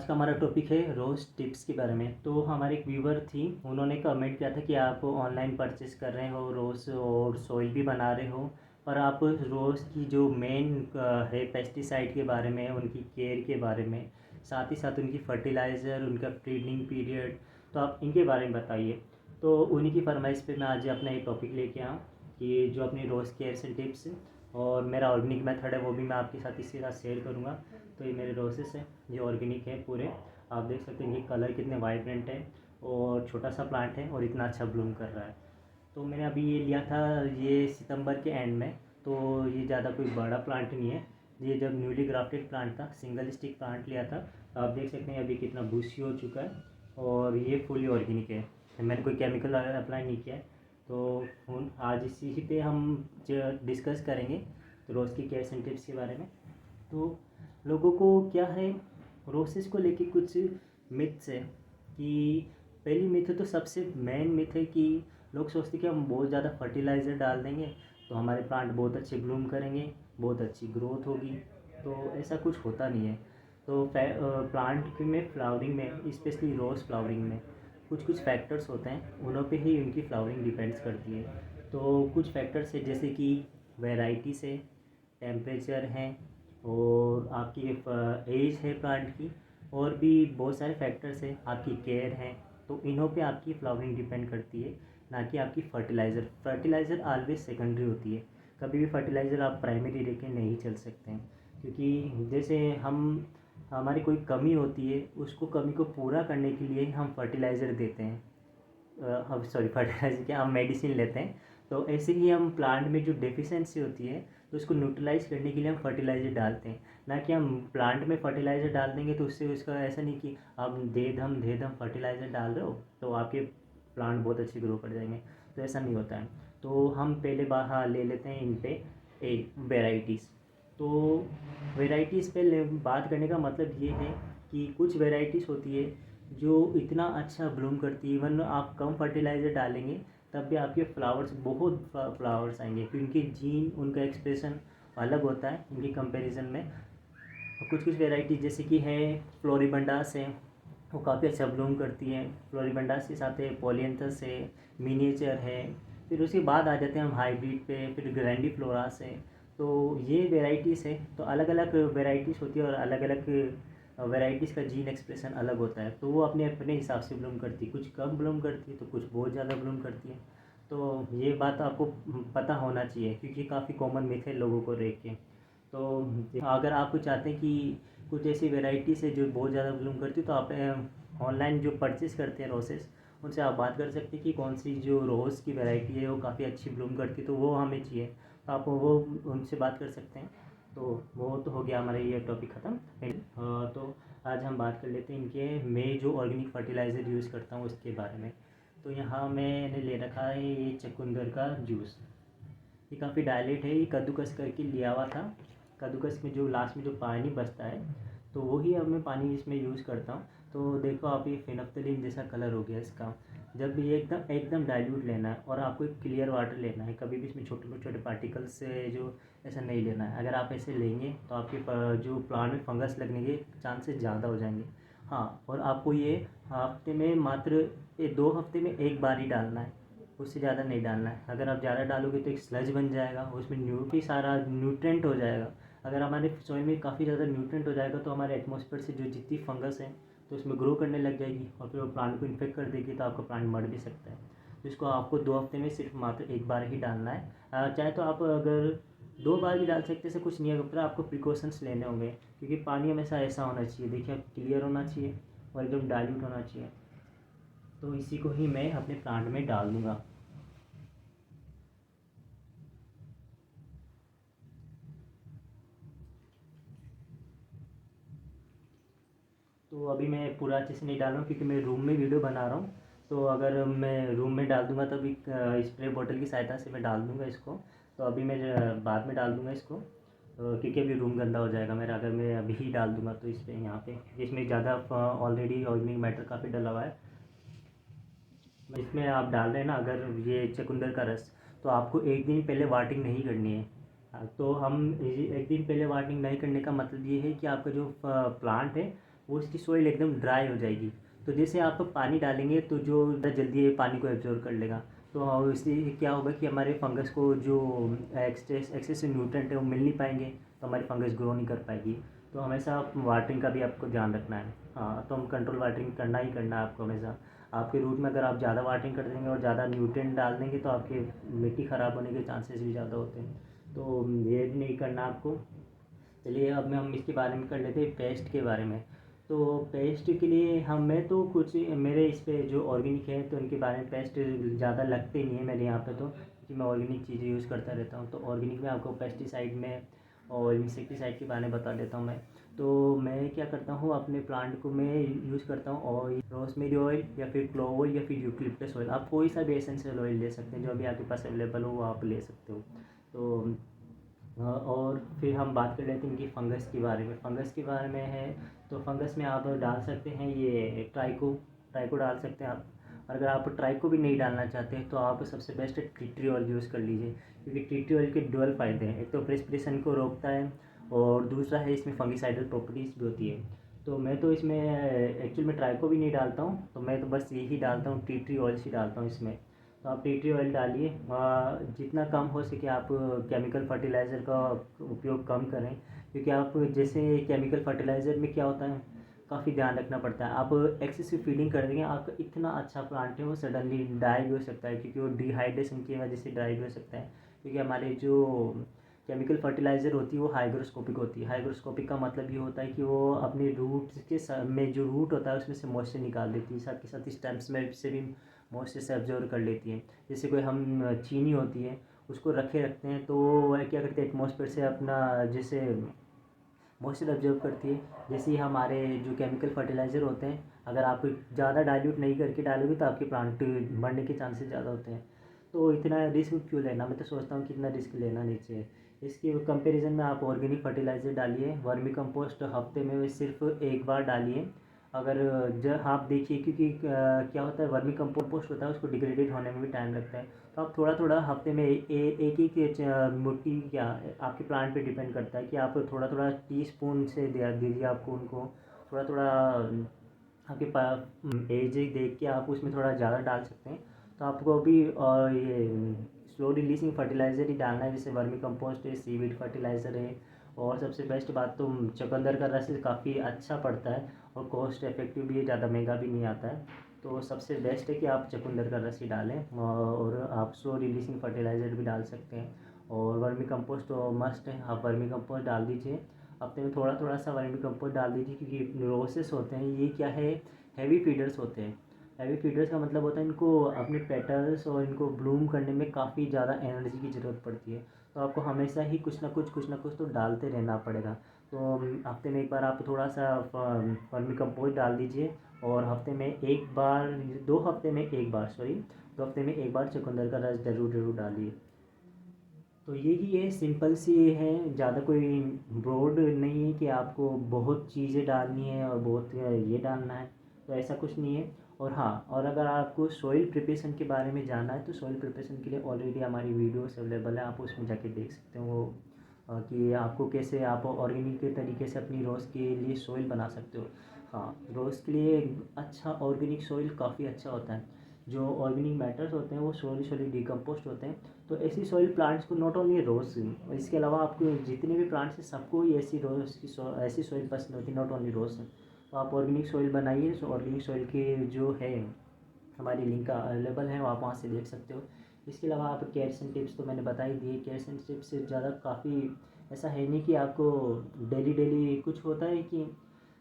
आज का हमारा टॉपिक है रोज़ टिप्स के बारे में। तो हमारे एक व्यूवर थी, उन्होंने कमेंट किया था कि आप ऑनलाइन परचेस कर रहे हो रोज़ और सॉइल भी बना रहे हो, पर आप रोज़ की जो मेन है पेस्टिसाइड के बारे में, उनकी केयर के बारे में, साथ ही साथ उनकी फर्टिलाइज़र, उनका फीडिंग पीरियड, तो आप इनके बारे में बताइए। तो उन्हीं की फरमाइश पे मैं आज अपना एक टॉपिक लेके आऊँ कि जो अपनी रोज़ केयर से टिप्स और मेरा ऑर्गेनिक मेथड है वो भी मैं आपके साथ इसी साथ शेयर करूँगा। तो ये मेरे रोसेस है, ये ऑर्गेनिक है पूरे। आप देख सकते हैं इनके कलर कितने वाइब्रेंट है और छोटा सा प्लांट है और इतना अच्छा ब्लूम कर रहा है। तो मैंने अभी ये लिया था, ये सितंबर के एंड में। तो ये ज़्यादा कोई बड़ा प्लांट नहीं है, ये जब न्यूली ग्राफ्टेड प्लांट था, सिंगल स्टिक प्लांट लिया था। आप देख सकते हैं अभी कितना बूसी हो चुका है और ये फुली ऑर्गेनिक है, मैंने कोई केमिकल अप्लाई नहीं किया है। तो आज इसी पे हम डिस्कस करेंगे तो रोज़ की केयर एंड टिप्स के बारे में। तो लोगों को क्या है, रोसेस को लेके कुछ मिथ्स है कि पहली मिथ तो सबसे मेन मिथ है कि लोग सोचते कि हम बहुत ज़्यादा फर्टिलाइज़र डाल देंगे तो हमारे प्लांट बहुत अच्छे ब्लूम करेंगे, बहुत अच्छी ग्रोथ होगी। तो ऐसा कुछ होता नहीं है। तो प्लांट में फ्लावरिंग में, स्पेशली रोज़ फ्लावरिंग में कुछ कुछ फैक्टर्स होते हैं, उन्हों पे ही उनकी फ्लावरिंग डिपेंड्स करती है। तो कुछ फैक्टर्स है जैसे कि वैरायटी से, टेम्परेचर है और आपकी एज है प्लांट की, और भी बहुत सारे फैक्टर्स हैं, आपकी केयर है। तो इन्हों पे आपकी फ्लावरिंग डिपेंड करती है, ना कि आपकी फर्टिलाइज़र ऑलवेज सेकेंडरी होती है। कभी भी फर्टिलाइज़र आप प्राइमरी लेके नहीं चल सकते हैं, क्योंकि जैसे हमारी कोई कमी होती है, उसको कमी को पूरा करने के लिए हम फर्टिलाइज़र देते हैं, हम सॉरी फर्टिलाइज़र क्या, हम मेडिसिन लेते हैं। तो ऐसे ही हम प्लांट में जो डेफिशिएंसी होती है तो उसको न्यूट्रलाइज करने के लिए हम फर्टिलाइज़र डालते हैं, ना कि हम प्लांट में फर्टिलाइज़र डाल देंगे तो उससे उसका ऐसा नहीं कि आप दे दम फर्टिलाइज़र डाल रहे हो तो आपके प्लांट बहुत अच्छे ग्रो कर जाएंगे। तो ऐसा नहीं होता है। तो हम पहले हाँ ले लेते हैं इन पे वेराइटीज़। तो वेराइटीज़ पे बात करने का मतलब ये है कि कुछ वेराइटीज़ होती है जो इतना अच्छा ब्लूम करती है, इवन आप कम फर्टिलाइज़र डालेंगे तब भी आपके फ्लावर्स बहुत फ्लावर्स आएंगे, क्योंकि उनकी जीन, उनका एक्सप्रेशन अलग होता है इनकी कंपैरिजन में। और कुछ कुछ वेराइटी जैसे कि है फ्लोरिबंडास है, वो काफ़ी अच्छा ब्लूम करती है। फ्लोरिबंडास के साथ है पोलियंथस है, मिनिएचर है। फिर उसके बाद आ जाते हैं हम हाइब्रिड पे, फिर ग्रैंडीफ्लोरास है। तो ये वेराइटीज़ है, तो अलग अलग वेराइटीज़ होती है और अलग अलग वेराइटीज़ का जीन एक्सप्रेशन अलग होता है। तो वो अपने अपने हिसाब से ब्लूम करती है, कुछ कम ब्लूम करती है तो कुछ बहुत ज़्यादा ब्लूम करती है। तो ये बात आपको पता होना चाहिए, क्योंकि काफ़ी कॉमन मिथ है लोगों को देख के। तो अगर आप चाहते हैं कि कुछ ऐसी वेराइटीज़ है जो बहुत ज़्यादा ब्लूम करती है, तो आप ऑनलाइन जो परचेज़ करते हैं रोसेस, उनसे आप बात कर सकते हैं कि कौन सी जो रोज़ की वैरायटी है वो काफ़ी अच्छी ब्लूम करती है, तो वो हमें चाहिए, तो आप वो उनसे बात कर सकते हैं। तो वो तो हो गया हमारा ये टॉपिक ख़त्म। तो आज हम बात कर लेते हैं इनके, मैं जो ऑर्गेनिक फर्टिलाइज़र यूज़ करता हूँ उसके बारे में। तो यहाँ मैंने ले रखा है ये चुकंदर का जूस। ये काफ़ी डायलेट है, ये कद्दूकस करके लिया हुआ था। कद्दूकस में जो लास्ट में जो पानी बचता है तो वही अब मैं पानी इसमें यूज़ करता हूँ। तो देखो आप, ये फेनफ्थलीन जैसा कलर हो गया इसका। जब ये एकदम एकदम डाइल्यूट लेना है और आपको एक क्लियर वाटर लेना है, कभी भी इसमें छोटे छोटे पार्टिकल्स से जो ऐसा नहीं लेना है। अगर आप ऐसे लेंगे तो आपके जो प्लांट में फंगस लगने के चांसेस ज़्यादा हो जाएंगे। हाँ, और आपको ये हफ्ते में मात्र 2 हफ्ते में एक बार ही डालना है, उससे ज़्यादा नहीं डालना है। अगर आप ज़्यादा डालोगे तो एक स्लज बन जाएगा, उसमें सारा न्यूट्रेंट हो जाएगा। अगर हमारे सॉइल में काफ़ी ज़्यादा न्यूट्रेंट हो जाएगा तो हमारे एटमॉस्फेयर से जो जितनी फंगस है तो उसमें ग्रो करने लग जाएगी और फिर वो प्लांट को इन्फेक्ट कर देगी, तो आपका प्लांट मर भी सकता है। तो इसको आपको 2 हफ्ते में सिर्फ मात्र एक बार ही डालना है। चाहे तो आप अगर 2 बार भी डाल सकते हैं, कुछ नहीं है, पर आपको प्रिकॉशंस लेने होंगे, क्योंकि पानी हमेशा ऐसा होना चाहिए, देखिए क्लियर होना चाहिए और एकदम डाइल्यूट होना चाहिए। तो इसी को ही मैं अपने प्लांट में डाल दूँगा। तो अभी मैं पूरा अच्छे से नहीं डाल रहा हूँ, क्योंकि मैं रूम में वीडियो बना रहा हूँ। तो अगर मैं रूम में डाल दूँगा तभी स्प्रे बॉटल की सहायता से मैं डाल दूँगा इसको। तो अभी मैं बाद में डाल दूँगा इसको, क्योंकि अभी रूम गंदा हो जाएगा मेरा अगर मैं अभी ही डाल दूँगा। तो इसलिए यहाँ पे इसमें ज़्यादा ऑलरेडी ऑर्गेनिक मैटर काफ़ी डला हुआ है। इसमें आप डाल रहे हैं ना अगर ये चुकंदर का रस, तो आपको एक दिन पहले वाटिंग नहीं करनी है। तो हम एक दिन पहले वाटिंग नहीं करने का मतलब ये है कि आपका जो प्लांट है वो उसकी सॉइल एकदम ड्राई हो जाएगी। तो जैसे आप पानी डालेंगे तो जो जल्दी ये पानी को एब्जॉर्ब कर लेगा। तो इससे क्या होगा कि हमारे फंगस को जो एक्सेस न्यूट्रेंट है वो मिल नहीं पाएंगे, तो हमारी फंगस ग्रो नहीं कर पाएगी। तो हमेशा वाटरिंग का भी आपको ध्यान रखना है। हाँ, तो हम कंट्रोल वाटरिंग करना ही करना है आपको हमेशा। आपके रूट में अगर आप ज़्यादा वाटरिंग कर देंगे और ज़्यादा न्यूट्रिएंट डाल देंगे तो आपकी मिट्टी ख़राब होने के चांसेस भी ज़्यादा होते हैं। तो ये भी नहीं करना आपको। चलिए अब हम इसके बारे में कर लेते हैं पेस्ट के बारे में। तो पेस्ट के लिए मैं तो कुछ मेरे इस पे जो ऑर्गेनिक है तो इनके बारे में पेस्ट ज़्यादा लगते नहीं है मेरे यहाँ पे, तो क्योंकि मैं ऑर्गेनिक चीज़ें यूज़ करता रहता हूँ। तो ऑर्गेनिक में आपको पेस्टिसाइड में और इंसेक्टिसाइड के बारे में बता देता हूँ मैं। तो मैं क्या करता हूँ, अपने प्लांट को मैं यूज़ करता हूँ ऑयल, रोजमेरी ऑयल या फिर क्लोव ऑयल या फिर यूकलिप्टस ऑयल। आप कोई सा भी एसेंशियल ऑयल ले सकते हैं, जो अभी आपके पास अवेलेबल हो वो आप ले सकते हो। तो और फिर हम बात कर लेते हैं इनकी फ़ंगस के बारे में। फ़ंगस के बारे में है तो फ़ंगस में आप डाल सकते हैं ये ट्राइको, ट्राइको डाल सकते हैं आप। और अगर आप ट्राइको भी नहीं डालना चाहते तो आप सबसे best tea tree oil use कर लीजिए, क्योंकि टी ट्री ऑयल के डुअल फ़ायदे हैं। एक तो प्रेस्पिरेशन को रोकता है और दूसरा है इसमें फंगिसाइडल प्रॉपर्टीज़ भी होती है। तो मैं तो इसमें एक्चुअल में ट्राइको भी नहीं डालता हूँ, तो मैं तो बस यही डालता हूँ, टी ट्री ऑयल ही डालता हूँ इसमें। तो आप टी ट्री ऑयल डालिए, जितना कम हो सके आप केमिकल फर्टिलाइज़र का उपयोग कम करें, क्योंकि आप जैसे केमिकल फर्टिलाइज़र में क्या होता है, काफ़ी ध्यान रखना पड़ता है। आप एक्सेसिव फीडिंग कर देंगे, आपका इतना अच्छा प्लांट है वो सडनली ड्राई भी हो सकता है, क्योंकि वो डिहाइड्रेशन की वजह से ड्राई भी हो सकता है। क्योंकि हमारे जो केमिकल फर्टिलाइज़र होती है वो हाइग्रोस्कोपिक होती है। हाइग्रोस्कोपिक का मतलब ये होता है कि वो अपने रूट में जो रूट होता है उसमें से मॉइस्चर निकाल देती है, साथ के साथ स्टेम्स में से भी मॉइस्चर से एब्जॉर्ब कर लेती है। जैसे कोई हम चीनी होती है उसको रखते हैं तो वह क्या करते हैं, एटमॉस्फेयर से अपना जैसे मॉइस्चर एब्जॉर्ब करती है। जैसे ही हमारे जो केमिकल फर्टिलाइज़र होते हैं, अगर आप ज़्यादा डाइल्यूट नहीं करके डालोगे तो आपके प्लांट मरने के चांसेस ज़्यादा होते हैं। तो इतना रिस्क क्यों लेना, मैं तो सोचता हूँ कि इतना रिस्क लेना नहीं चाहिए। इसके कंपैरिजन में आप ऑर्गेनिक फर्टिलाइज़र डालिए, वर्मी कंपोस्ट हफ्ते में सिर्फ एक बार डालिए। अगर जब आप देखिए, क्योंकि क्या होता है, वर्मी कंपोस्ट होता है उसको डिग्रेडेड होने में भी टाइम लगता है। तो आप थोड़ा थोड़ा हफ्ते में एक एक मुट्ठी, क्या आपके प्लांट पे डिपेंड करता है कि आप थोड़ा थोड़ा टीस्पून से दे दीजिए आपको उनको। थोड़ा थोड़ा आपके पास एज देख के आप उसमें थोड़ा ज़्यादा डाल सकते हैं। तो आपको अभी ये स्लो रिलीजिंग फर्टिलाइज़र ही डालना है, जैसे वर्मी कंपोस्ट है, सीवीड फर्टिलाइज़र है। और सबसे बेस्ट बात तो चुकंदर का रस काफ़ी अच्छा पड़ता है और कॉस्ट इफेक्टिव भी है, ज़्यादा महंगा भी नहीं आता है। तो सबसे बेस्ट है कि आप चुकंदर का रस ही डालें, और आप स्लो रिलीजिंग फर्टिलाइज़र भी डाल सकते हैं। और वर्मी कंपोस्ट तो मस्ट है, आप वर्मी कंपोस्ट डाल दीजिए। हफ्ते में थोड़ा थोड़ा सा वर्मी कंपोस्ट डाल दीजिए, क्योंकि रोसेस होते हैं ये क्या है, हैवी फीडर्स होते हैं। हैवी फीडर्स का मतलब होता है इनको अपने पेटल्स और इनको ब्लूम करने में काफ़ी ज़्यादा एनर्जी की ज़रूरत पड़ती है। तो आपको हमेशा ही कुछ ना कुछ तो डालते रहना पड़ेगा। तो हफ्ते में एक बार आप थोड़ा सा वर्मी कंपोस्ट डाल दीजिए, और हफ्ते में एक बार, 2 हफ्ते में एक बार, सॉरी, 2 हफ्ते में एक बार चुकंदर का रस ज़रूर ज़रूर डालिए। तो यही है, सिंपल सी है, ज़्यादा कोई ब्रॉड नहीं है कि आपको बहुत चीज़ें डालनी है और बहुत ये डालना है। तो ऐसा कुछ नहीं है। और हाँ, और अगर आपको सॉइल प्रिपरेशन के बारे में जानना है तो सॉइल प्रिपरेशन के लिए ऑलरेडी हमारी वीडियोस अवेलेबल है, आप उसमें जाके देख सकते हो वो, कि आपको कैसे आप ऑर्गेनिक के तरीके से अपनी रोज़ के लिए सॉइल बना सकते हो। हाँ, रोज़ के लिए अच्छा ऑर्गेनिक सॉइल काफ़ी अच्छा होता है। जो ऑर्गेनिक मैटर्स होते हैं वो स्लोली स्लोली डिकम्पोस्ट होते हैं। तो ऐसी सॉइल प्लांट्स को, नॉट ओनली रोज़, इसके अलावा आपको जितने भी प्लांट्स हैं सबको ही ऐसी रोज़ की ऐसी सॉइल पसंद होती है, नॉट ओनली रोज़। तो आप ऑर्गेनिक सॉइल बनाइए। सो ऑर्गेनिक सॉइल के जो है हमारी लिंक अवेलेबल है, आप वहाँ से देख सकते हो। इसके अलावा आप केयर्स एंड टिप्स तो मैंने बता ही दिए। केयर्स एंड टिप्स से ज़्यादा काफ़ी ऐसा है नहीं कि आपको डेली डेली कुछ होता है कि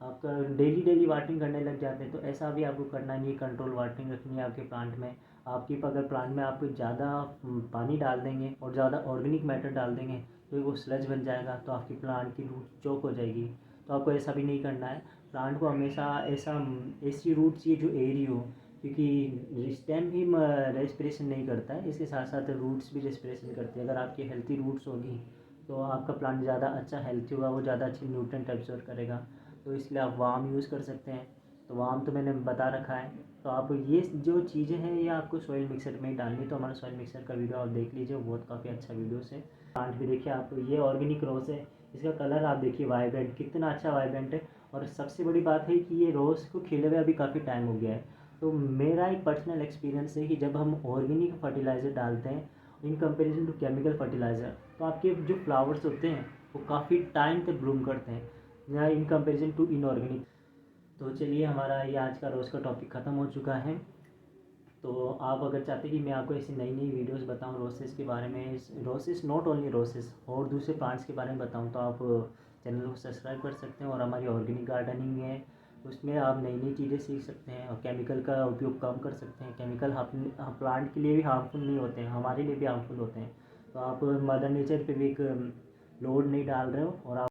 आपका डेली डेली वाटरिंग करने लग जाते हैं, तो ऐसा भी आपको करना नहीं है। कंट्रोल वाटरिंग रखनी है आपके प्लांट में। आपकी अगर प्लांट में आप ज़्यादा पानी डाल देंगे और ज़्यादा ऑर्गेनिक मैटर डाल देंगे तो वो स्लज बन जाएगा, तो आपकी प्लांट की रूट चौक हो जाएगी। तो आपको ऐसा भी नहीं करना है। प्लांट को हमेशा ऐसी रूट चाहिए जो एरी हो, क्योंकि स्टेम ही रेस्पिरेशन नहीं करता है, इसके साथ साथ रूट्स भी रेस्पिरेशन करती है। अगर आपकी हेल्थी रूट्स होगी तो आपका प्लांट ज़्यादा अच्छा हेल्थी होगा, वो ज़्यादा अच्छी न्यूट्रिएंट एब्जॉर्ब करेगा। तो इसलिए आप वाम यूज़ कर सकते हैं। तो वाम तो मैंने बता रखा है। तो आप ये जो चीज़ें हैं ये आपको सॉइल मिक्सर में ही डालनी है। तो हमारा सॉइल मिक्सर का वीडियो आप देख लीजिए, वो बहुत काफ़ी अच्छा वीडियो है। प्लांट भी देखिए आप, ये ऑर्गेनिक रोज़ है, इसका कलर आप देखिए वाइब्रेंट, कितना अच्छा वाइब्रेंट है। और सबसे बड़ी बात है कि ये रोज़ को खिले हुए अभी काफ़ी टाइम हो गया है। तो मेरा एक पर्सनल एक्सपीरियंस है कि जब हम ऑर्गेनिक फर्टिलाइज़र डालते हैं in comparison to chemical fertiliser, तो आपके जो फ्लावर्स होते हैं वो काफ़ी टाइम तक ब्लूम करते हैं, या इन कंपैरिजन टू इनऑर्गेनिक। तो चलिए, हमारा ये आज का रोज़ का टॉपिक ख़त्म हो चुका है। तो आप अगर चाहते हैं कि मैं आपको ऐसी नई नई वीडियोस बताऊं रोसेस के बारे में, रोसेस नॉट ओनली रोसेस और दूसरे प्लांट्स के बारे में बताऊं, तो आप चैनल को सब्सक्राइब कर सकते हैं। और हमारी ऑर्गेनिक गार्डनिंग है, उसमें आप नई नई चीज़ें सीख सकते हैं और केमिकल का उपयोग कम कर सकते हैं। केमिकल प्लांट के लिए भी हार्मफुल नहीं होते हैं, हमारे लिए भी हार्मफुल होते हैं। तो आप मदर नेचर पे भी एक लोड नहीं डाल रहे हो और आप